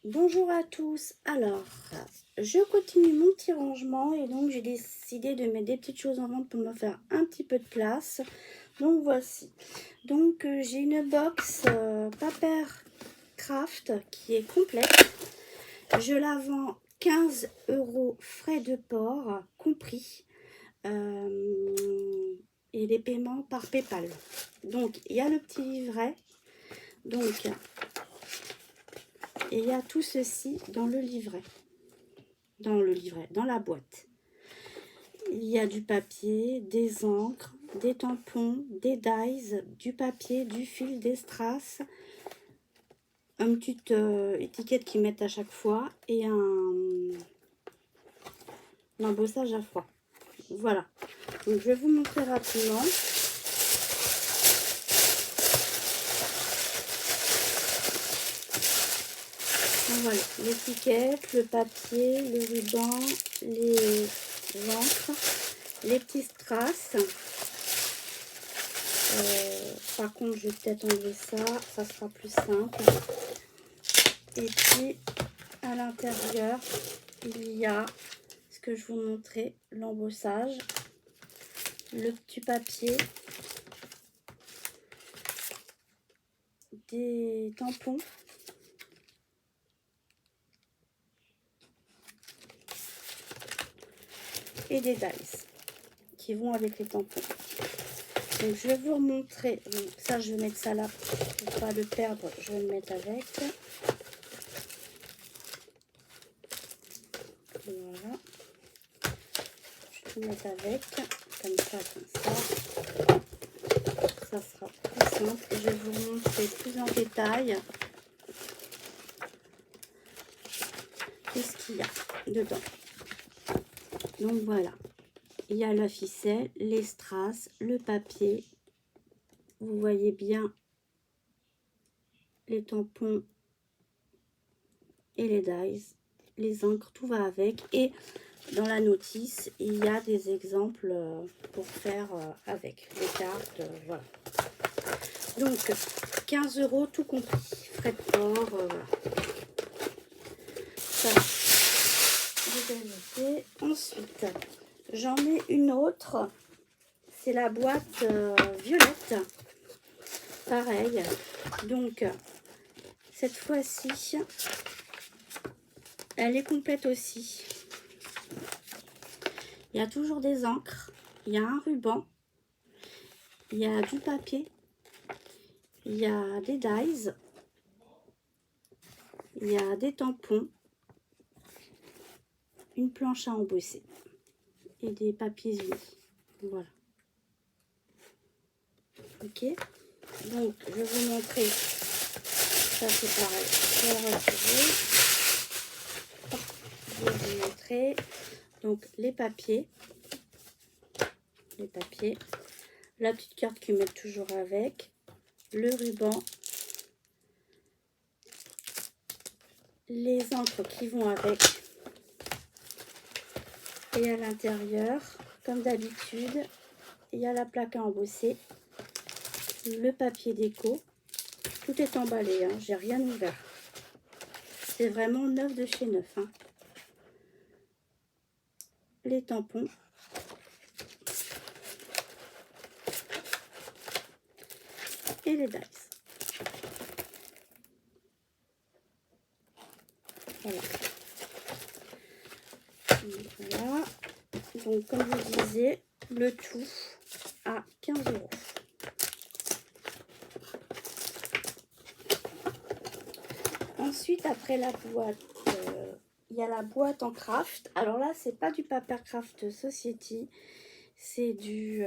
Bonjour à tous. Alors, je continue mon petit rangement et donc j'ai décidé de mettre des petites choses en vente pour me faire un petit peu de place. Donc voici. Donc j'ai une box Paper Craft qui est complète. Je la vends 15 € frais de port compris. Et les paiements par PayPal. Donc il y a le petit livret. Donc et il y a tout ceci dans le livret. Dans la boîte. Il y a du papier, des encres, des tampons, des dies, du papier, du fil, des strass, une petite étiquette qu'ils mettent à chaque fois et un embossage à froid. Voilà. Donc je vais vous montrer rapidement. Voilà, l'étiquette, le papier, le ruban, les encres, les petits strass. Par contre, je vais peut-être enlever ça, ça sera plus simple. Et puis, à l'intérieur, il y a ce que je vous montrais, l'embossage, le petit papier, des tampons. Et des dies qui vont avec les tampons. Donc je vais vous remontrer. Donc ça, je vais mettre ça là pour ne pas le perdre. Je vais le mettre avec. Voilà. Je vais le mettre avec. Comme ça, comme ça. Ça sera plus simple. Et je vais vous montrer plus en détail qu'est-ce qu'il y a dedans. Donc voilà. Il y a la ficelle, les strass, le papier. Vous voyez bien les tampons et les dies, les encres, tout va avec. Et dans la notice, il y a des exemples pour faire avec les cartes. Voilà. Donc 15 € tout compris, frais de port. Voilà. Ça, je vais noter. Ensuite, j'en ai une autre. C'est la boîte violette. Pareil. Donc, cette fois-ci, elle est complète aussi. Il y a toujours des encres. Il y a un ruban. Il y a du papier. Il y a des dies. Il y a des tampons. Une planche à embosser. Et des papiers unis. Voilà. Ok. Donc, je vais vous montrer. Ça, c'est pareil. Je vais le retirer. Je vais vous montrer. Donc, les papiers. La petite carte qu'ils mettent toujours avec. Le ruban. Les encres qui vont avec. Et à l'intérieur, comme d'habitude, il y a la plaque à embosser. Le papier déco. Tout est emballé, hein, j'ai rien ouvert. C'est vraiment neuf de chez neuf. Hein. Les tampons. Et les dies. Voilà. Voilà. Donc, comme je vous disais, le tout à 15 €. Ensuite, après la boîte, il y a la boîte en craft. Alors là, c'est pas du Paper Craft Society. C'est du...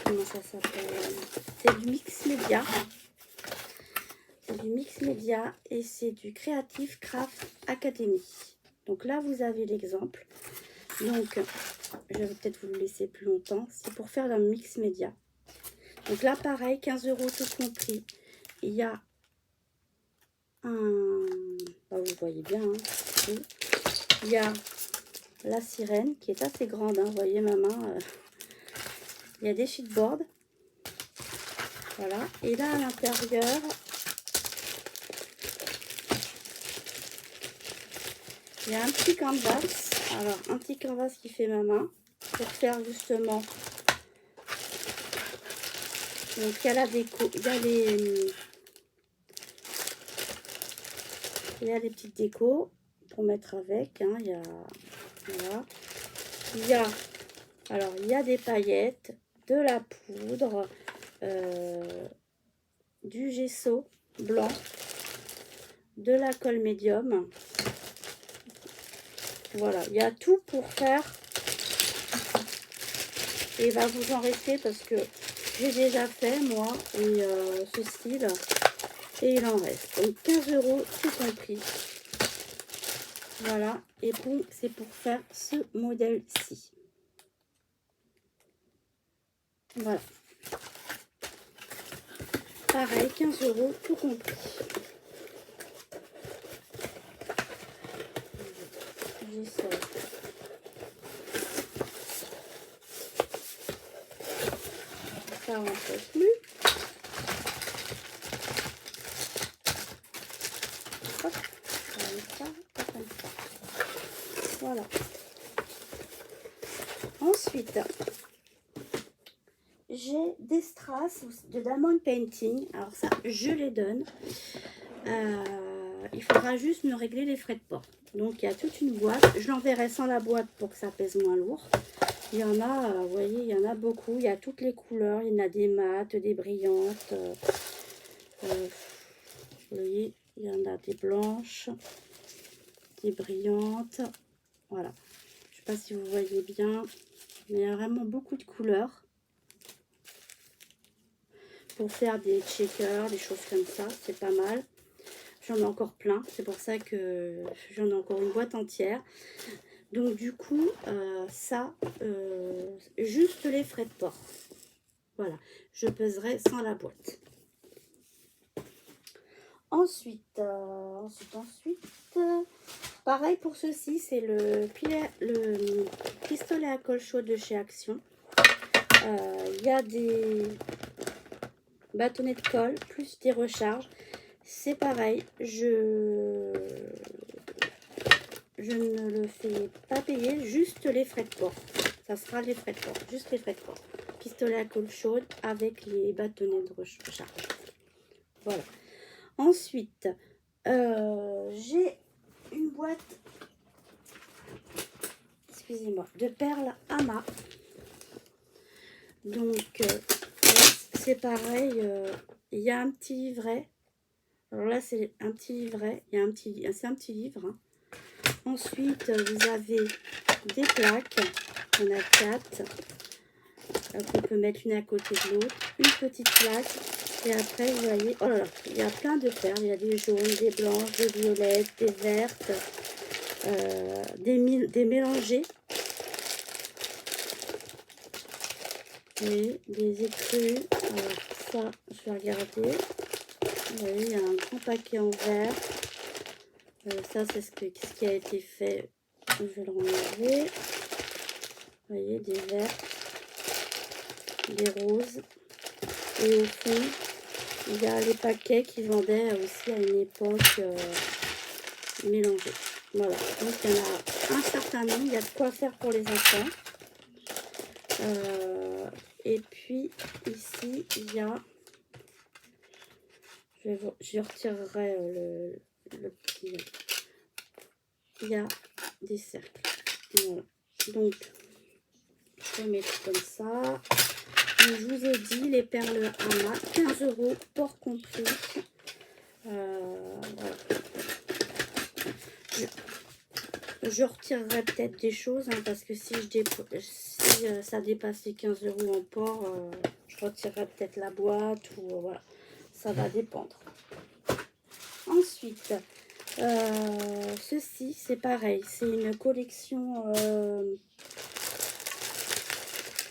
comment ça s'appelle? C'est du Mix Media. C'est du Mix Media et c'est du Creative Craft Academy. Donc là, vous avez l'exemple. Donc, je vais peut-être vous le laisser plus longtemps. C'est pour faire un Mix Media. Donc là, pareil, 15 € tout compris. Il y a un... Bah, vous voyez bien. Hein, il y a la sirène qui est assez grande. Hein, vous voyez ma main. Il y a des sheetboards. Voilà. Et là, à l'intérieur... Il y a un petit canvas. Alors, un petit canvas qui fait ma main pour faire justement. Donc, il y a la déco, il y a les petites décos pour mettre avec. Hein, il y a, voilà. Il y a, alors, il y a des paillettes, de la poudre, du gesso blanc, de la colle médium. Voilà, il y a tout pour faire. Et il va vous en rester parce que j'ai déjà fait moi et ce style. Et il en reste. Donc 15 € tout compris. Voilà. Et bon, c'est pour faire ce modèle-ci. Voilà. Pareil, 15 € tout compris. J'essaie. Ça rentre plus. Hop, comme ça, comme ça. Voilà. Ensuite, j'ai des strass de Diamond Painting. Alors ça, je les donne. Il faudra juste me régler les frais de port. Donc il y a toute une boîte. Je l'enverrai sans la boîte pour que ça pèse moins lourd. Il y en a, vous voyez, il y en a beaucoup. Il y a toutes les couleurs. Il y en a des mates, des brillantes. Vous voyez, il y en a des blanches, des brillantes. Voilà. Je ne sais pas si vous voyez bien. Mais il y a vraiment beaucoup de couleurs. Pour faire des checkers, des choses comme ça. C'est pas mal. J'en ai encore plein. C'est pour ça que j'en ai encore une boîte entière. Donc du coup, juste les frais de port. Voilà, je peserai sans la boîte. Ensuite, pareil pour ceci, c'est le pistolet à colle chaude de chez Action. Il y a des bâtonnets de colle, plus des recharges. C'est pareil, je ne le fais pas payer, juste les frais de port. Ça sera les frais de port, juste les frais de port. Pistolet à colle chaude avec les bâtonnets de recharge. Voilà. Ensuite, j'ai une boîte, excusez-moi, de perles Ama. Donc, c'est pareil, il y a un petit livret. Alors là, c'est un petit livret, c'est un petit livre. Hein. Ensuite, vous avez des plaques, on a 4, qu'on peut mettre une à côté de l'autre, une petite plaque, et après, vous voyez, oh là là, il y a plein de perles, il y a des jaunes, des blanches, des violettes, des vertes, des mélangées, et des écrus. Alors ça, je vais regarder, vous voyez, il y a un grand paquet en verre. Ça, c'est ce qui a été fait. Je vais le renlever. Vous voyez, des verts, des roses. Et au fond, il y a les paquets qui vendaient aussi à une époque mélangés. Voilà. Donc, il y en a un certain nombre. Il y a de quoi faire pour les enfants. Et puis, ici, il y a... Je retirerai le petit... Il y a des cercles. Voilà. Donc, je vais mettre comme ça. Donc, je vous ai dit, les perles Ama, 15 € port compris. Voilà. Je retirerai peut-être des choses, hein, parce que si ça dépasse les 15 € en port, je retirerai peut-être la boîte, ou voilà. Ça va dépendre. Ensuite, ceci, c'est pareil. C'est une collection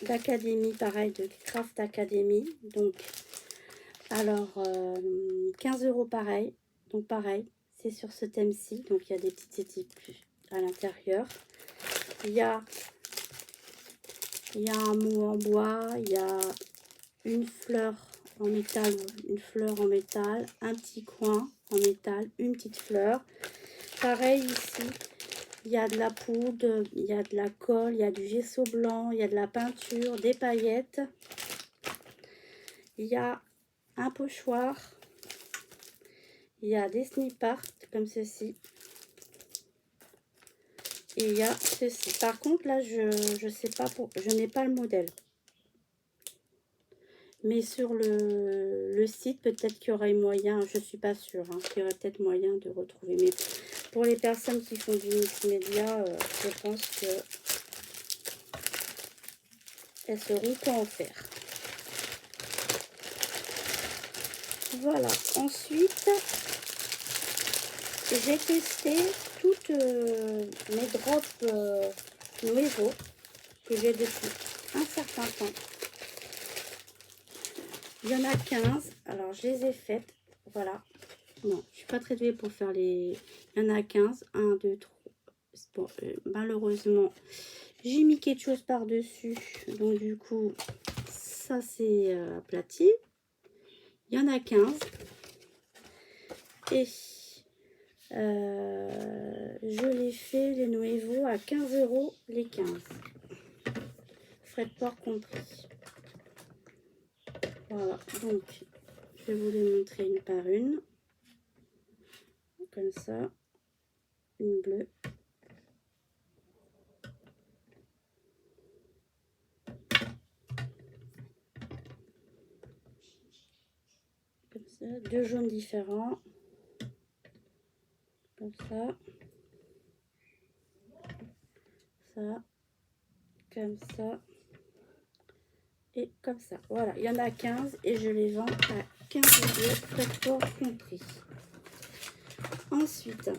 d'académie, pareil, de Craft Academy. Donc, alors, 15 € pareil. Donc, pareil, c'est sur ce thème-ci. Donc, il y a des petites étiquettes à l'intérieur. Il y a un mot en bois. Il y a une fleur en métal, un petit coin en métal, une petite fleur. Pareil ici, Il y a de la poudre, il y a de la colle, il y a du gesso blanc, il y a de la peinture, des paillettes. Il y a un pochoir. Il y a des snip art comme ceci. Et il y a ceci. Par contre, là, je sais pas je n'ai pas le modèle. Mais sur le site, peut-être qu'il y aurait moyen, je suis pas sûre, hein, qu'il y aurait peut-être moyen de retrouver. Mais pour les personnes qui font du mix média, je pense que elles sauront quoi en faire. Voilà. Ensuite, j'ai testé toutes mes drops Nuevo que j'ai depuis un certain temps. Il y en a 15. Alors, je les ai faites. Voilà. Bon, je suis pas très douée pour faire les... Il y en a 15. 1, 2, 3. Bon, malheureusement, j'ai mis quelque chose par-dessus. Donc, du coup, ça, c'est aplati. Il y en a 15. Et je les fais, les Nuevo, à 15 € les 15. Frais de port compris. Voilà, donc je vais vous les montrer une par une. Comme ça. Une bleue. Comme ça. Deux jaunes différents. Comme ça. Ça. Comme ça. Et comme ça. Voilà, il y en a 15 et je les vends à 15 €, frais de port compris. Ensuite,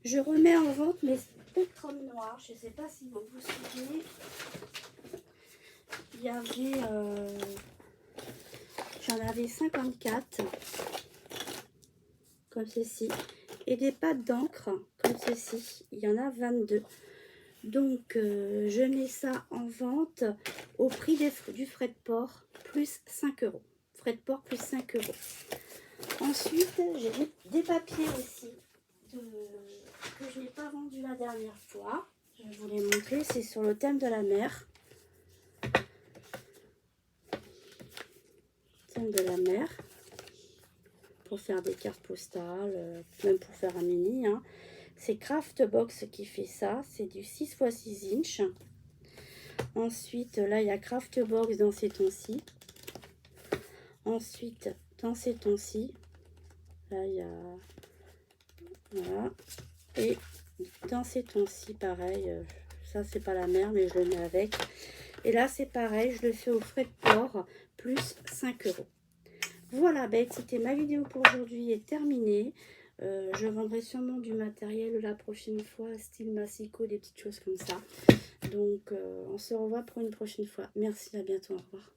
je remets en vente mes spectrums noirs. Je ne sais pas si vous vous souvenez. Il y avait... j'en avais 54. Comme ceci. Et des pâtes d'encre comme ceci. Il y en a 22. Donc, je mets ça en vente au prix du frais de port plus 5 €. Frais de port plus 5 €. Ensuite, j'ai des papiers aussi que je n'ai pas vendu la dernière fois. Je vais vous les montrer. C'est sur le thème de la mer. Thème de la mer. Pour faire des cartes postales, même pour faire un mini. Hein. C'est Craftbox qui fait ça. C'est du 6 x 6 inches. Ensuite, là, il y a Craftbox dans ces tons-ci. Ensuite, dans ces tons-ci, là, il y a... Voilà. Et dans ces tons-ci, pareil. Ça, c'est pas la mer, mais je le mets avec. Et là, c'est pareil. Je le fais au frais de port, plus 5 €. Voilà, bah écoutez, ma vidéo pour aujourd'hui est terminée. Je vendrai sûrement du matériel la prochaine fois, style massicot, des petites choses comme ça. Donc, on se revoit pour une prochaine fois. Merci, à bientôt, au revoir.